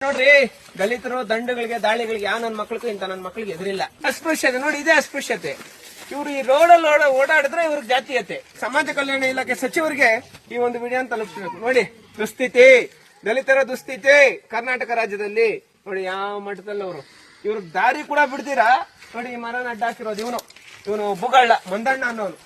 ನೋಡ್ರಿ, ದಲಿತರು ದಂಡುಗಳಿಗೆ ದಾಳಿಗಳಿಗೆ ಯಾವ ನನ್ನ ಮಕ್ಕಳಿಗೂ ಇಂತ ನನ್ನ ಮಕ್ಕಳಿಗೆ ಎದುರಿಲ್ಲ. ಅಸ್ಪೃಶ್ಯತೆ ನೋಡಿ, ಇದೇ ಅಸ್ಪೃಶ್ಯತೆ. ಇವ್ರು ಈ ರೋಡಲ್ಲಿ ಓಡಾಡಿದ್ರೆ ಇವ್ರಿಗೆ ಜಾತೀಯತೆ. ಸಮಾಜ ಕಲ್ಯಾಣ ಇಲಾಖೆ ಸಚಿವರಿಗೆ ಈ ಒಂದು ವಿಡಿಯೋ ತಲುಪಿಸಬೇಕು. ನೋಡಿ, ದುಸ್ಥಿತಿ, ದಲಿತರ ದುಸ್ಥಿತಿ ಕರ್ನಾಟಕ ರಾಜ್ಯದಲ್ಲಿ ನೋಡಿ ಯಾವ ಮಟ್ಟದಲ್ಲಿ ಅವರು ಇವ್ರ ದಾರಿ ಕೂಡ ಬಿಡ್ತೀರಾ. ನೋಡಿ, ಈ ಮರನ ಅಡ್ಡ ಹಾಕಿರೋದು ಇವನು ಬುಗಳ್ಳ ಮಂದಣ್ಣ ಅನ್ನೋನು.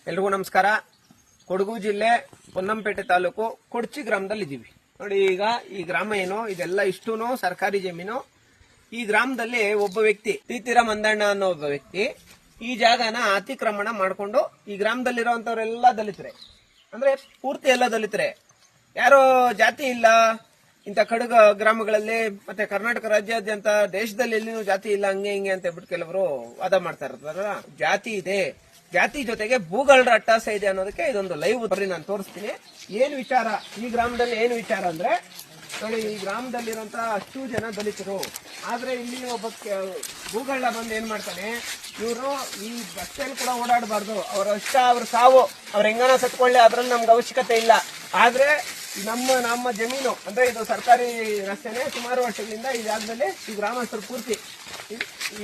ಎಲ್ರಿಗೂ ನಮಸ್ಕಾರ. ಕೊಡಗು ಜಿಲ್ಲೆ ಪೊನ್ನಂಪೇಟೆ ತಾಲೂಕು ಕೊಡ್ಚಿ ಗ್ರಾಮದಲ್ಲಿ ಇದ್ದೀವಿ. ನೋಡಿ, ಈಗ ಈ ಗ್ರಾಮ ಏನು, ಇದೆಲ್ಲ ಇಷ್ಟೂನು ಸರ್ಕಾರಿ ಜಮೀನು. ಈ ಗ್ರಾಮದಲ್ಲಿ ಒಬ್ಬ ವ್ಯಕ್ತಿ ತೀತಿರ ಮಂದಣ್ಣ ಅನ್ನೋ ಒಬ್ಬ ವ್ಯಕ್ತಿ ಈ ಜಾಗನ ಅತಿಕ್ರಮಣ ಮಾಡಿಕೊಂಡು ಈ ಗ್ರಾಮದಲ್ಲಿರುವಂತವರೆಲ್ಲ ದಲಿತರೆ, ಅಂದ್ರೆ ಪೂರ್ತಿ ಎಲ್ಲ ದಲಿತರೆ, ಯಾರೋ ಜಾತಿ ಇಲ್ಲ. ಇಂಥ ಕಡುಗ ಗ್ರಾಮಗಳಲ್ಲಿ ಮತ್ತೆ ಕರ್ನಾಟಕ ರಾಜ್ಯಾದ್ಯಂತ ದೇಶದಲ್ಲಿ ಎಲ್ಲಿನೂ ಜಾತಿ ಇಲ್ಲ, ಹಂಗೆ ಹಿಂಗೆ ಅಂತ ಹೇಳ್ಬಿಟ್ಟು ಕೆಲವರು ವಾದ ಮಾಡ್ತಾ ಇರ್ತಾರ. ಜಾತಿ ಇದೆ, ಜಾತಿ ಜೊತೆಗೆ ಭೂಗಳರ ಅಟ್ಟಾಸ ಇದೆ ಅನ್ನೋದಕ್ಕೆ ಇದೊಂದು ಲೈವ್ ಬರೀ ನಾನು ತೋರಿಸ್ತೀನಿ. ಏನು ವಿಚಾರ ಈ ಗ್ರಾಮದಲ್ಲಿ, ಏನು ವಿಚಾರ ಅಂದ್ರೆ ನೋಡಿ, ಈ ಗ್ರಾಮದಲ್ಲಿರುವಂತಹ ಅಷ್ಟು ಜನ ದಲಿತರು. ಆದ್ರೆ ಇಲ್ಲಿ ಒಬ್ಬ ಭೂಗಳರ ಬಂದು ಏನ್ ಮಾಡ್ತಾನೆ, ಇವರು ಈ ರಸ್ತೆಯಲ್ಲಿ ಕೂಡ ಓಡಾಡಬಾರ್ದು, ಅವ್ರ ಇಷ್ಟ, ಅವ್ರ ಸಾವು, ಅವ್ರ ಹೆಂಗನ ಸತ್ಕೊಳ್ಳಿ, ಅದ್ರಲ್ಲಿ ನಮ್ಗೆ ಅವಶ್ಯಕತೆ ಇಲ್ಲ. ಆದ್ರೆ ನಮ್ಮ ಜಮೀನು ಅಂದ್ರೆ ಇದು ಸರ್ಕಾರಿ ರಸ್ತೆನೆ. ಸುಮಾರು ವರ್ಷಗಳಿಂದ ಈ ಜಾಗದಲ್ಲಿ ಈ ಗ್ರಾಮಸ್ಥರು ಪೂರ್ತಿ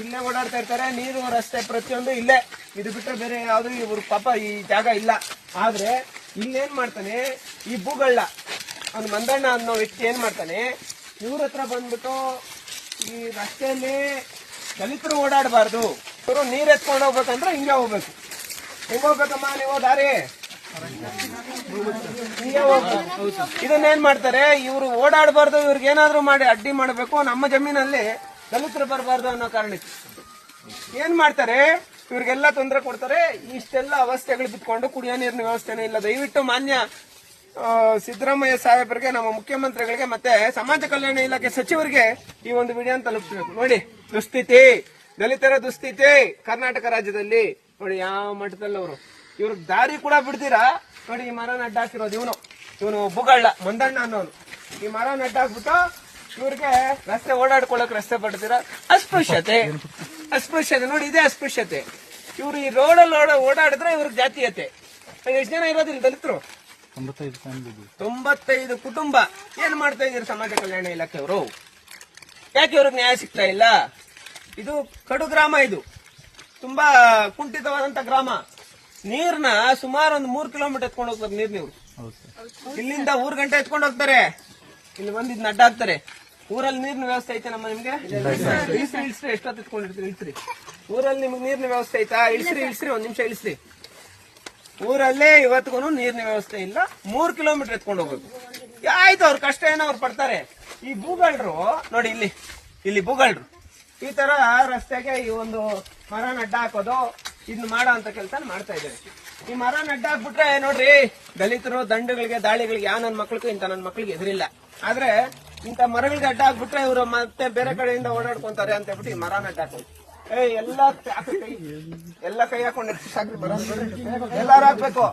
ಇಲ್ಲೇ ಓಡಾಡ್ತಾ ಇರ್ತಾರೆ. ನೀರು, ರಸ್ತೆ ಪ್ರತಿಯೊಂದು ಇಲ್ಲೇ. ಇದು ಬಿಟ್ಟರೆ ಬೇರೆ ಯಾವ್ದು ಇವ್ರ ಪಾಪ ಈ ಜಾಗ ಇಲ್ಲ. ಆದ್ರೆ ಇಲ್ಲೇನ್ ಮಾಡ್ತಾನೆ ಈ ಭೂಗಳ್ಳ ಅವ್ನು ಮಂದಣ್ಣ ಅನ್ನೋ ವ್ಯಕ್ತಿ ಏನ್ ಮಾಡ್ತಾನೆ, ಇವ್ರ ಹತ್ರ ಬಂದ್ಬಿಟ್ಟು ಈ ರಸ್ತೆಯಲ್ಲಿ ದಲಿತರು ಓಡಾಡಬಾರ್ದು, ಇವರು ನೀರ್ ಎತ್ಕೊಂಡು ಹೋಗ್ಬೇಕಂದ್ರೆ ಹಿಂಗೆ ಹೋಗ್ಬೇಕು. ಹೆಂಗ್ ಹೋಗ್ಬೇಕಮ್ಮ ನೀವು ದಾರಿ, ಇದನ್ನೇನ್ ಮಾಡ್ತಾರೆ ಇವ್ರು ಓಡಾಡಬಾರ್ದು, ಇವ್ರಿಗೆ ಏನಾದ್ರು ಮಾಡಿ ಅಡ್ಡಿ ಮಾಡಬೇಕು, ನಮ್ಮ ಜಮೀನಲ್ಲಿ ದಲಿತರು ಬರಬಾರ್ದು ಅನ್ನೋ ಕಾರಣಕ್ಕೆ ಏನ್ ಮಾಡ್ತಾರೆ, ಇವ್ರಿಗೆಲ್ಲ ತೊಂದರೆ ಕೊಡ್ತಾರೆ. ಇಷ್ಟೆಲ್ಲ ಅವಸ್ಥೆಗಳು ಬಿತ್ಕೊಂಡು ಕುಡಿಯೋ ನೀರಿನ ವ್ಯವಸ್ಥೆನೇ ಇಲ್ಲ. ದಯವಿಟ್ಟು ಮಾನ್ಯ ಸಿದ್ದರಾಮಯ್ಯ ಸಾಹೇಬರಿಗೆ, ನಮ್ಮ ಮುಖ್ಯಮಂತ್ರಿಗಳಿಗೆ ಮತ್ತೆ ಸಮಾಜ ಕಲ್ಯಾಣ ಇಲಾಖೆ ಸಚಿವರಿಗೆ ಈ ಒಂದು ವಿಡಿಯೋ ತಲುಪಿಸಬೇಕು. ನೋಡಿ, ದುಸ್ಥಿತಿ, ದಲಿತರ ದುಸ್ಥಿತಿ ಕರ್ನಾಟಕ ರಾಜ್ಯದಲ್ಲಿ ನೋಡಿ ಯಾವ ಮಟ್ಟದಲ್ಲಿ ಅವರು ಇವ್ರ ದಾರಿ ಕೂಡ ಬಿಡ್ತೀರಾ. ನೋಡಿ, ಈ ಮರನ ಅಡ್ಡ ಹಾಕಿರೋದು ಇವನು ಬುಗಳ್ಳ ಮಂದಣ್ಣ ಅನ್ನೋನು. ಈ ಮರನ ಅಡ್ಡ ಹಾಕ್ಬಿಟ್ಟು ಇವ್ರಿಗೆ ರಸ್ತೆ ಓಡಾಡ್ಕೊಳಕ್ ರಸ್ತೆ ಪಡ್ತೀರಾ. ಅಸ್ಪೃಶ್ಯತೆ ನೋಡಿ, ಇದೇ ಅಸ್ಪೃಶ್ಯತೆ. ಇವ್ರು ಈ ರೋಡಲ್ಲಿ ಓಡಾಡಿದ್ರೆ ಇವ್ರಿಗೆ ಜಾತೀಯತೆ. ಎಷ್ಟು ಜನ ಇರೋದಿಲ್ಲ ದಲಿತರು? 95 ಕುಟುಂಬ. ಏನ್ ಮಾಡ್ತಾ ಇದ್ದೀರಿ ಸಮಾಜ ಕಲ್ಯಾಣ ಇಲಾಖೆಯವರು? ಯಾಕೆ ಇವ್ರಿಗೆ ನ್ಯಾಯ ಸಿಗ್ತಾ ಇಲ್ಲ? ಇದು ಕಡು ಗ್ರಾಮ, ಇದು ತುಂಬಾ ಕುಂಠಿತವಾದಂತ ಗ್ರಾಮ. ನೀರ್ನ ಸುಮಾರು ಒಂದು 3 ಕಿಲೋಮೀಟರ್ ಎತ್ಕೊಂಡು ಹೋಗ್ತಾರೆ ನೀರು. ಇಲ್ಲಿಂದ 3 ಗಂಟೆ ಎತ್ಕೊಂಡು ಹೋಗ್ತಾರೆ, ಇಲ್ಲಿ ಬಂದು ಇದನ್ನ ಅಡ್ಡ ಹಾಕ್ತಾರೆ. ಊರಲ್ಲಿ ನೀರಿನ ವ್ಯವಸ್ಥೆ ಐತೆ ನಮ್ಮ ನಿಮ್ಗೆ? ಇಳಿಸ್ರಿ, ಎಷ್ಟೊತ್ತು ಎತ್ಕೊಂಡಿರ್ತೀರಿ ಇಳಿಸ್ರಿ. ಊರಲ್ಲಿ ನಿಮ್ಗೆ ನೀರಿನ ವ್ಯವಸ್ಥೆ ಐತಾ? ಇಳಿಸ್ರಿ, 1 ನಿಮಿಷ ಇಳಿಸ್ರಿ. ಊರಲ್ಲೇ ಇವತ್ತಿಗೂ ನೀರಿನ ವ್ಯವಸ್ಥೆ ಇಲ್ಲ. 3 ಕಿಲೋಮೀಟರ್ ಎತ್ಕೊಂಡು ಹೋಗ್ಬೇಕು. ಆಯ್ತು, ಅವ್ರ ಕಷ್ಟ ಏನೋ ಅವ್ರು ಪಡ್ತಾರೆ. ಈ ಭೂಗಳ್ರು ನೋಡಿ, ಇಲ್ಲಿ ಭೂಗಳ್ರು ಈ ತರ ರಸ್ತೆಗೆ ಈ ಒಂದು ಮರನ ಅಡ್ಡ ಹಾಕೋದು, ಇದನ್ನ ಮಾಡೋ ಅಂತ ಕೆಲಸ ಮಾಡ್ತಾ ಇದ್ದಾರೆ. ಈ ಮರನ ಅಡ್ಡ ಹಾಕ್ಬಿಟ್ರೆ ನೋಡ್ರಿ, ದಲಿತರು ದಂಡುಗಳಿಗೆ ದಾಳಿಗಳಿಗೆ ಯಾವ ನನ್ನ ಮಕ್ಕಳಿಗೂ ಇಂತ ನನ್ನ ಮಕ್ಕಳಿಗೆ ಎದುರಿಲ್ಲ. ಆದ್ರೆ ಇಂತ ಮರಗಳಿಗೆ ಅಡ್ಡ ಹಾಕ್ಬಿಟ್ರೆ ಇವರು ಮತ್ತೆ ಬೇರೆ ಕಡೆಯಿಂದ ಓಡಾಡ್ಕೊಂತಾರೆ ಅಂತ ಹೇಳ್ಬಿಟ್ಟು ಈ ಮರನ ಅಡ್ಡ ಹಾಕೋದು. ಎಲ್ಲ ಕೈ ಹಾಕೊಂಡು ಸಾಕ್ರಿ, ಎಲ್ಲಾರು ಹಾಕ್ಬೇಕು.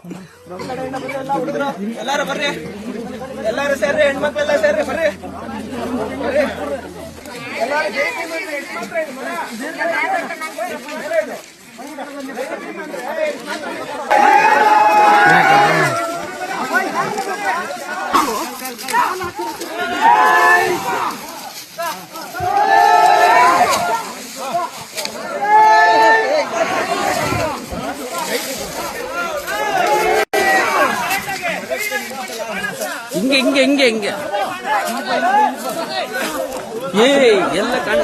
ನಮ್ಮ ಕಡೆಯಿಂದ ಬರ್ರಿ, ಎಲ್ಲ ಹುಡುಗರು ಎಲ್ಲಾರು ಬರ್ರಿ, ಎಲ್ಲಾರು ಸೇರ್ರಿ, ಹೆಣ್ಮಕ್ಳೆಲ್ಲ ಸೇರ್ರಿ, ಬರ್ರಿ ಎಲ್ಲಾರು. ಹಿಂಗೆ ಎಲ್ಲ ಕಾಣ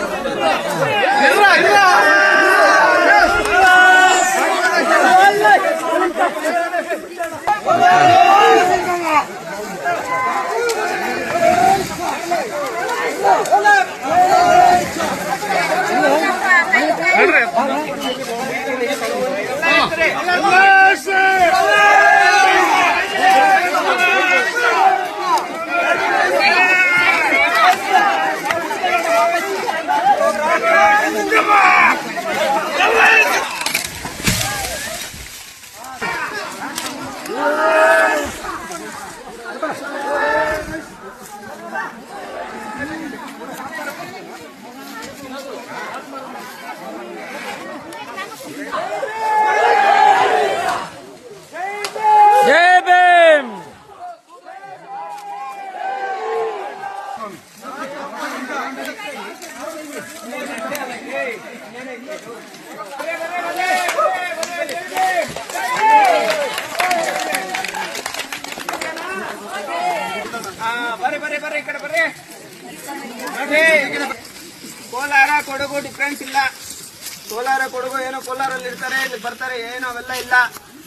ಇರ್ತಾರೆ, ಕೊಡಗು ಏನೋ ಕೋಲಾರಲ್ಲಿ ಇರ್ತಾರೆ, ಇಲ್ಲಿ ಬರ್ತಾರೆ, ಏನೋ ಅವೆಲ್ಲ ಇಲ್ಲ.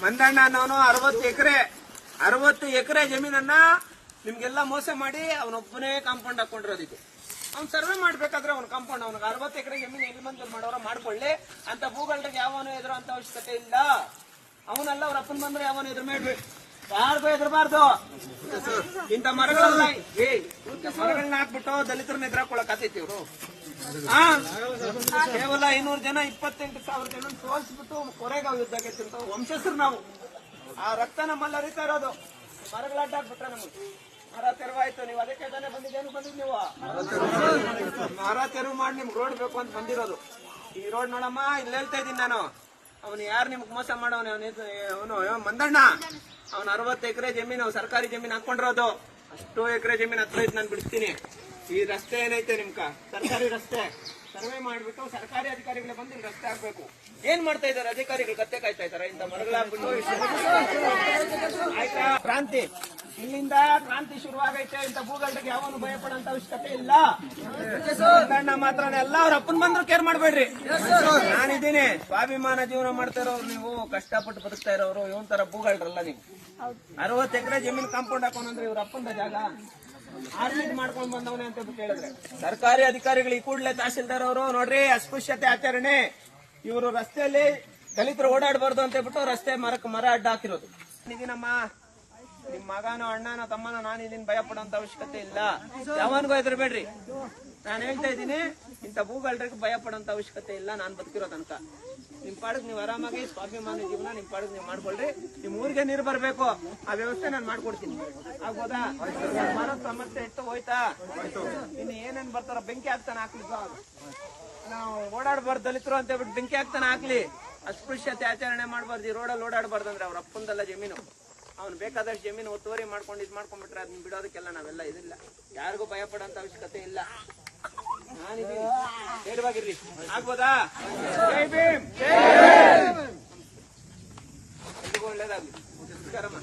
ಮಂದಣ್ಣ ಅನ್ನೋನು 60 ಎಕರೆ ಜಮೀನನ್ನ ನಿಮ್ಗೆಲ್ಲ ಮೋಸ ಮಾಡಿ ಅವನೊಬ್ಬನೇ ಕಾಂಪೌಂಡ್ ಹಾಕೊಂಡಿರೋದಿತ್ತು. ಅವ್ನು ಸರ್ವೆ ಮಾಡ್ಬೇಕಾದ್ರೆ ಅವ್ನ ಕಾಂಪೌಂಡ್ ಅವ್ನಿಗೆ 60 ಎಕರೆ ಜಮೀನು ಎಲ್ಲಿ ಬಂದು ಮಾಡೋರ ಮಾಡ್ಕೊಳ್ಳಿ ಅಂತ ಭೂಗಳ್ರಿಗೆ ಯಾವನು ಎದುರು ಅಂತ ಅವಶ್ಯಕತೆ ಇಲ್ಲ. ಅವನಲ್ಲ ಅವ್ರ ಅಪ್ಪನ್ ಬಂದ್ರೆ ಯಾವನು ಎದುರು ಮಾಡ್ಬೇಕು, ಯಾರಿಗೂ ಎದುರಬಾರ್ದು. ಇಂಥ ಮರಗಳನ್ನ ಹಾಕ್ಬಿಟ್ಟು ದಲಿತರನ್ನ ಎದುರಾಕೊಳ್ಳಕ್ ಆತೈತಿ ಇವರು. ಕೇವಲ 500 ಜನ 28,000 ಜನ ಸೋಲ್ಸ್ಬಿಟ್ಟು ಕೊರೆಗಾವ್ ಯುದ್ಧ ಗೆದ್ದಂತ ವಂಶಸ್ಥರು ನಾವು. ಆ ರಕ್ತ ನಮ್ಮಲ್ಲಿ ಹರಿತಾ ಇರೋದು. ಮರಗಳ ಅಡ್ಡಾಕ್ಬಿಟ್ರೆ ನಮಗೆ ಮರ ತೆರವಾಯ್ತು. ನೀವು ಅದಕ್ಕೆ ತಾನೇ ಬಂದಿದ್ದೇನು ಬಂದಿದ್ ನೀವು ಮರ ತೆರವು ಮಾಡಿ ನಿಮ್ಗೆ ರೋಡ್ ಬೇಕು ಅಂತ ಬಂದಿರೋದು. ಈ ರೋಡ್ ನೋಡಮ್ಮ, ಇಲ್ಲಿ ಹೇಳ್ತಾ ಇದ್ದೀನಿ ನಾನು. ಅವನು ಯಾರು ನಿಮ್ಗೆ ಮೋಸ ಮಾಡೋನು? ಅವನು ಮಂದಣ್ಣ. ಅವ್ನು 60 ಎಕರೆ ಜಮೀನು ಸರ್ಕಾರಿ ಜಮೀನು ಹಾಕೊಂಡಿರೋದು. ಅಷ್ಟು ಎಕರೆ ಜಮೀನು ಹತ್ರ ಇದ್ದು ನಾನು ಬಿಡಿಸ್ತೀನಿ. ಈ ರಸ್ತೆ ಏನೈತೆ ನಿಮ್ಕ ಸರ್ಕಾರಿ ರಸ್ತೆ ಸರ್ವೆ ಮಾಡ್ಬಿಟ್ಟು ಸರ್ಕಾರಿ ಅಧಿಕಾರಿಗಳೇ ಬಂದು ಇಲ್ಲಿ ರಸ್ತೆ ಹಾಕ್ಬೇಕು. ಏನ್ ಮಾಡ್ತಾ ಇದಾರೆ ಅಧಿಕಾರಿಗಳು? ಕತ್ತೆ ಕಾಯ್ತಾ ಇದಾರೆ ಇಂಥ ಮರಗಳಾಗ್ಬಿಟ್ಟು. ಆಯ್ತಾ? ಕ್ರಾಂತಿ ಇಲ್ಲಿಂದ ಕ್ರಾಂತಿ ಶುರುವಾಗೈತೆ. ಇಂಥ ಭೂಗಳ್ರಿಗೆ ಯಾವನು ಭಯ ಪಡೋಂತ ಅವಶ್ಯಕತೆ ಇಲ್ಲ. ಮಂದಣ್ಣ ಮಾತ್ರನೇ ಎಲ್ಲ. ಅವ್ರ ಅಪ್ಪನ್ ಬಂದ್ರು ಕೇರ್ ಮಾಡ್ಬೇಡ್ರಿ. ನಾನಿದ್ದೀನಿ. ಸ್ವಾಭಿಮಾನ ಜೀವನ ಮಾಡ್ತಾ ಇರೋರು ನೀವು, ಕಷ್ಟಪಟ್ಟು ಬದುಕ್ತಾ ಇರೋರು. ಇವನ್ ತರ ಭೂಗಳ್ರಲ್ಲ ನೀವು. 60 ಎಕರೆ ಜಮೀನು ಕಾಂಪೌಂಡ್ ಹಾಕೋನಂದ್ರೆ ಇವ್ರ ಅಪ್ಪಂದ ಜಾಗ ಆರ್ಮಿಟ್ ಮಾಡ್ಕೊಂಡ್ ಬಂದವನೇ ಅಂತ ಕೇಳಿದ್ರೆ ಸರ್ಕಾರಿ ಅಧಿಕಾರಿಗಳು ಈ ಕೂಡಲೇ ತಹಸೀಲ್ದಾರ್ ಅವರು ನೋಡ್ರಿ, ಅಸ್ಪೃಶ್ಯತೆ ಆಚರಣೆ. ಇವರು ರಸ್ತೆಯಲ್ಲಿ ದಲಿತರು ಓಡಾಡಬಾರ್ದು ಅಂತ ಹೇಳ್ಬಿಟ್ಟು ರಸ್ತೆ ಮರ ಅಡ್ಡ ಹಾಕಿರೋದು. ಇದೀನಮ್ಮ, ನಿಮ್ ಮಗನೋ ಅಣ್ಣನೋ ತಮ್ಮನೋ ನಾನು ಇದನ್ನ ಭಯ ಪಡೋಂತ ಅವಶ್ಯಕತೆ ಇಲ್ಲ. ಯಾವನ್ಗೂ ಹೆದರ್ಬೇಡ್ರಿ. ನಾನು ಹೇಳ್ತಾ ಇದ್ದೀನಿ, ಇಂಥ ಭೂಗಳ್ರಿಗೆ ಭಯ ಪಡೋಂತ ಅವಶ್ಯಕತೆ ಇಲ್ಲ. ನಾನು ಬದುಕಿರೋ ತನಕ ನಿಮ್ ಪಾಡಕ್ ನೀವು ಆರಾಮಾಗಿ ಸ್ವಾಭಿಮಾನಿ ಜೀವನ ನಿಮ್ ಪಾಡಕ್ ನೀವು ಮಾಡ್ಕೊಳ್ರಿ. ನಿಮ್ ಊರಿಗೆ ನೀರು ಬರ್ಬೇಕು, ಆ ವ್ಯವಸ್ಥೆ ನಾನು ಮಾಡ್ಕೊಡ್ತೀನಿ. ಆಗ್ಬೋದಾ? ಮರದ ಸಮಸ್ಯೆ ಇತ್ತು ಹೋಯ್ತಾ? ಇನ್ನು ಏನೇನ್ ಬರ್ತಾರ ಬೆಂಕಿ ಹಾಕ್ತಾನೆ ಹಾಕ್ಲಿ. ನಾವು ಓಡಾಡಬಾರ್ದು ದಲಿತರು ಅಂತ ಹೇಳ್ಬಿಟ್ಟು ಬೆಂಕಿ ಹಾಕ್ತಾನೆ ಹಾಕ್ಲಿ. ಅಸ್ಪೃಶ್ಯತೆ ಆಚರಣೆ ಮಾಡಬಾರ್ದು. ಈ ರೋಡಲ್ಲಿ ಓಡಾಡಬಾರ್ದು ಅಂದ್ರೆ ಅವ್ರ ಅಪ್ಪಂದಲ್ಲ ಜಮೀನು. ಅವ್ನು ಬೇಕಾದಷ್ಟು ಜಮೀನು ಒತ್ತುವರಿ ಮಾಡ್ಕೊಂಡು ಇದು ಮಾಡ್ಕೊಂಡ್ಬಿಟ್ರೆ ಅದನ್ನ ಬಿಡೋದಕ್ಕೆಲ್ಲ ನಾವೆಲ್ಲ ಇದಿಲ್ಲ. ಯಾರಿಗೂ ಭಯ ಪಡೋಂತ ಅವಶ್ಯಕತೆ ಇಲ್ಲ. ನಾನಿದ್ದೀನಿ, ಧೈರ್ಯವಾಗಿರ್ರಿ. ಆಗ್ಬೋದಾ? ಜೈ ಭೀಮ್. ಎಲ್ರಿಗೂ ಒಳ್ಳೇದಾಗ್ಲಿ. ನಮಸ್ಕಾರಮ್ಮ.